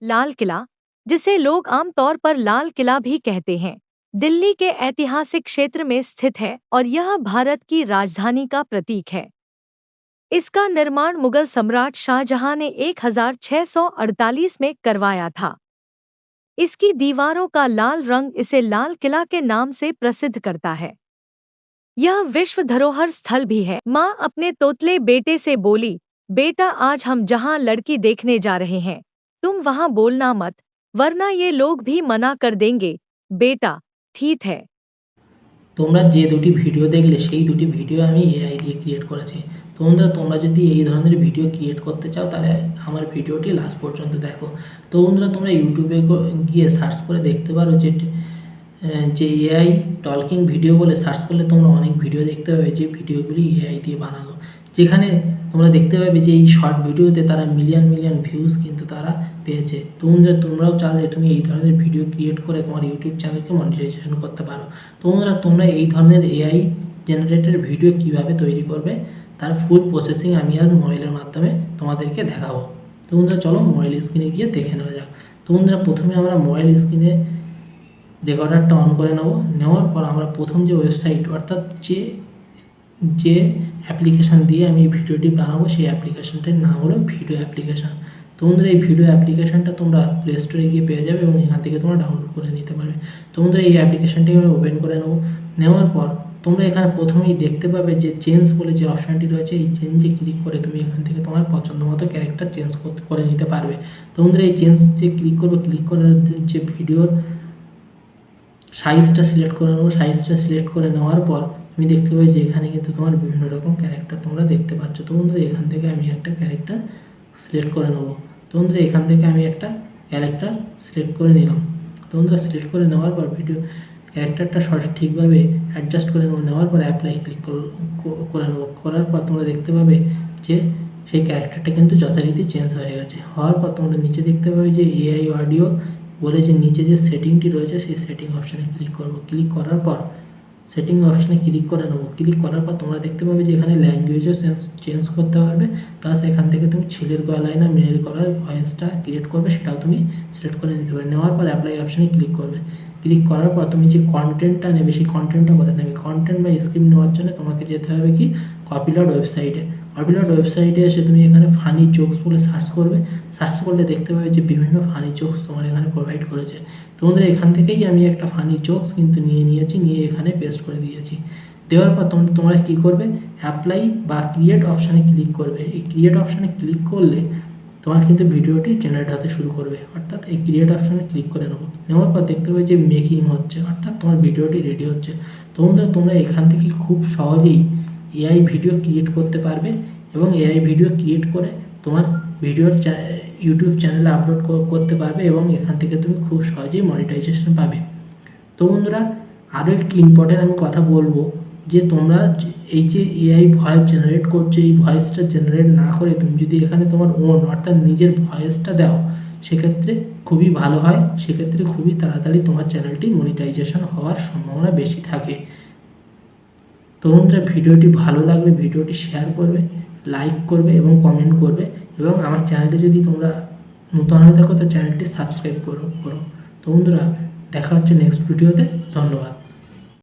लाल किला, जिसे लोग आमतौर पर लाल किला भी कहते हैं, दिल्ली के ऐतिहासिक क्षेत्र में स्थित है और यह भारत की राजधानी का प्रतीक है। इसका निर्माण मुगल सम्राट शाहजहां ने 1648 में करवाया था। इसकी दीवारों का लाल रंग इसे लाल किला के नाम से प्रसिद्ध करता है। यह विश्व धरोहर स्थल भी है। माँ अपने तोतले बेटे से बोली, बेटा आज हम जहाँ लड़की देखने जा रहे हैं, तुम वहाँ बोलना मत, वरना ये लोग भी मना कर देंगे। बेटा, ठीक है। তোমরা যে দুটি ভিডিও দেখলে সেই দুটি ভিডিও আমি এআই দিয়ে ক্রিয়েট করেছি। তো বন্ধুরা, তোমরা যদি এই ধরনের ভিডিও ক্রিয়েট করতে চাও তাহলে আমার ভিডিওটি লাস্ট পর্যন্ত দেখো। তো বন্ধুরা, তোমরা ইউটিউবে গিয়ে সার্চ করে দেখতে পারো যে এআই টলকিং ভিডিও বলে সার্চ করলে তোমরা অনেক ভিডিও দেখতে পাবে যে ভিডিওগুলি এআই দিয়ে বানানো, যেখানে তোমরা দেখতে পাবে যে এই শর্ট ভিডিওতে তারা মিলিয়ন মিলিয়ন ভিউজ কিন্তু তারা পেয়েছে। তো বন্ধুরা, তোমরাও চাইলে তুমি এই ধরনের ভিডিও ক্রিয়েট করে তোমার ইউটিউব চ্যানেলকে মনিটাইজেশন করতে পারো। তো বন্ধুরা, তোমরা এই ধরনের এআই জেনারেটেড ভিডিও কিভাবে তৈরি করবে তার ফুল প্রসেসিং আমি আজ মোবাইলের মাধ্যমে তোমাদেরকে দেখাবো। তো বন্ধুরা, চলো মোবাইল স্ক্রিনে গিয়ে দেখে নেওয়া যাক। তো বন্ধুরা, প্রথমে আমরা মোবাইল স্ক্রিনে রেকর্ডারটা অন করে নেওয়ার পর আমরা প্রথম যে ওয়েবসাইট অর্থাৎ যে অ্যাপ্লিকেশান দিয়ে আমি এই ভিডিওটি বানাবো সেই অ্যাপ্লিকেশানটির নাম হলো ভিডিও অ্যাপ্লিকেশান। তো বন্ধুরা, এই ভিডিও অ্যাপ্লিকেশানটা তোমরা প্লে স্টোরে গিয়ে পেয়ে যাবে এবং এখান থেকে তোমরা ডাউনলোড করে নিতে পারবে। তো বন্ধুরা, এই অ্যাপ্লিকেশানটি আমি ওপেন করে নেওয়ার পর তোমরা এখানে প্রথমেই দেখতে পাবে যে চেঞ্জ বলে যে অপশানটি রয়েছে, এই চেঞ্জে ক্লিক করে তুমি এখান থেকে তোমার পছন্দ মতো ক্যারেক্টার চেঞ্জ করে নিতে পারবে। তো বন্ধুরা, এই চেঞ্জে ক্লিক করার যে ভিডিওর সাইজটা সিলেক্ট করে নেবো। সাইজটা সিলেক্ট করে নেওয়ার পর তুমি দেখতে পাবে যে এখানে কিন্তু তোমার বিভিন্ন রকম ক্যারেক্টার তোমরা দেখতে পাচ্ছ। তো বন্ধুরা, এখান থেকে আমি একটা ক্যারেক্টার সিলেক্ট করে নেবো। তো বন্ধুরা, এখান থেকে আমি একটা ক্যারেক্টার সিলেক্ট করে নিলাম। তো বন্ধুরা, সিলেক্ট করে নেওয়ার পর ক্যারেক্টারটা ঠিকভাবে অ্যাডজাস্ট করে নেওয়ার পর অ্যাপ্লাই ক্লিক করে নেবো। করার পর তোমরা দেখতে পাবে যে সেই ক্যারেক্টারটা কিন্তু যথারীতি চেঞ্জ হয়ে গেছে। হওয়ার পর তোমরা নিচে দেখতে পাবে যে এআই অডিও বলে যে নিচে যে সেটিংটি রয়েছে সেই সেটিং অপশানে ক্লিক করব। ক্লিক করার পর সেটিং অপশানে ক্লিক করে নেবো। ক্লিক করার পর তোমরা দেখতে পাবে যে এখানে ল্যাঙ্গুয়েজও চেঞ্জ করতে পারবে, প্লাস এখান থেকে তুমি ছেলের গলায় না মেয়ের গলায় ভয়েসটা ক্রিয়েট করবে সেটাও তুমি সিলেক্ট করে নিতে পারবে। নেওয়ার পর অ্যাপ্লাই অপশানে ক্লিক করবে। ক্লিক করার পর তুমি যে কন্টেন্টটা নেবে সেই কন্টেন্টটা কোথায় নেবে, কন্টেন্ট বা স্ক্রিপ্ট নেওয়ার জন্য তোমাকে যেতে হবে কি কপিলট ওয়েবসাইটে। কপিলট ওয়েবসাইটে এসে তুমি এখানে ফানি জোকস বলে সার্চ করবে। সার্চ করলে দেখতে পাবে যে বিভিন্ন ফানি জোকস তোমার এখানে প্রোভাইড করেছে। তোমাদের এখান থেকেই আমি একটা ফানি জোকস কিন্তু নিয়ে এখানে পেস্ট করে দিয়েছি। দেওয়ার পর তোমরা কী করবে, অ্যাপ্লাই বা ক্রিয়েট অপশানে ক্লিক করবে। এই ক্রিয়েট অপশানে ক্লিক করলে তোমার কিন্তু ভিডিওটি জেনারেট হতে শুরু করবে। অর্থাৎ এই ক্রিয়েট অপশানে ক্লিক করে নেওয়ার পর দেখতে পাবে যে মেকিং হচ্ছে, অর্থাৎ তোমার ভিডিওটি রেডি হচ্ছে। তোমরা এখান থেকে খুব সহজেই এআই ভিডিও ক্রিয়েট করতে পারবে এবং এআই ভিডিও ক্রিয়েট করে তোমার ভিডিওর ইউটিউব চ্যানেলে আপলোড করতে পারবে এবং এখান থেকে তুমি খুব সহজেই মনিটাইজেশন পাবে। তো বন্ধুরা, আরও একটি ইম্পর্টেন্ট আমি কথা বলবো যে তোমরা এই যে এআই ভয়েস জেনারেট করছো, এই ভয়েসটা জেনারেট না করে তুমি যদি এখানে তোমার ওন অর্থাৎ নিজের ভয়েসটা দাও সেক্ষেত্রে খুবই ভালো হয়। সেক্ষেত্রে খুবই তাড়াতাড়ি তোমার চ্যানেলটি মনিটাইজেশন হওয়ার সম্ভাবনা বেশি থাকে। তো বন্ধুরা, ভিডিওটি ভালো লাগলে ভিডিওটি শেয়ার করবে, লাইক করবে এবং কমেন্ট করবে এবং আমার চ্যানেলে যদি তোমরা নতুন হয়ে থাকো তো চ্যানেলটি সাবস্ক্রাইব করো। তো বন্ধুরা, দেখা হচ্ছে নেক্সট ভিডিওতে। ধন্যবাদ।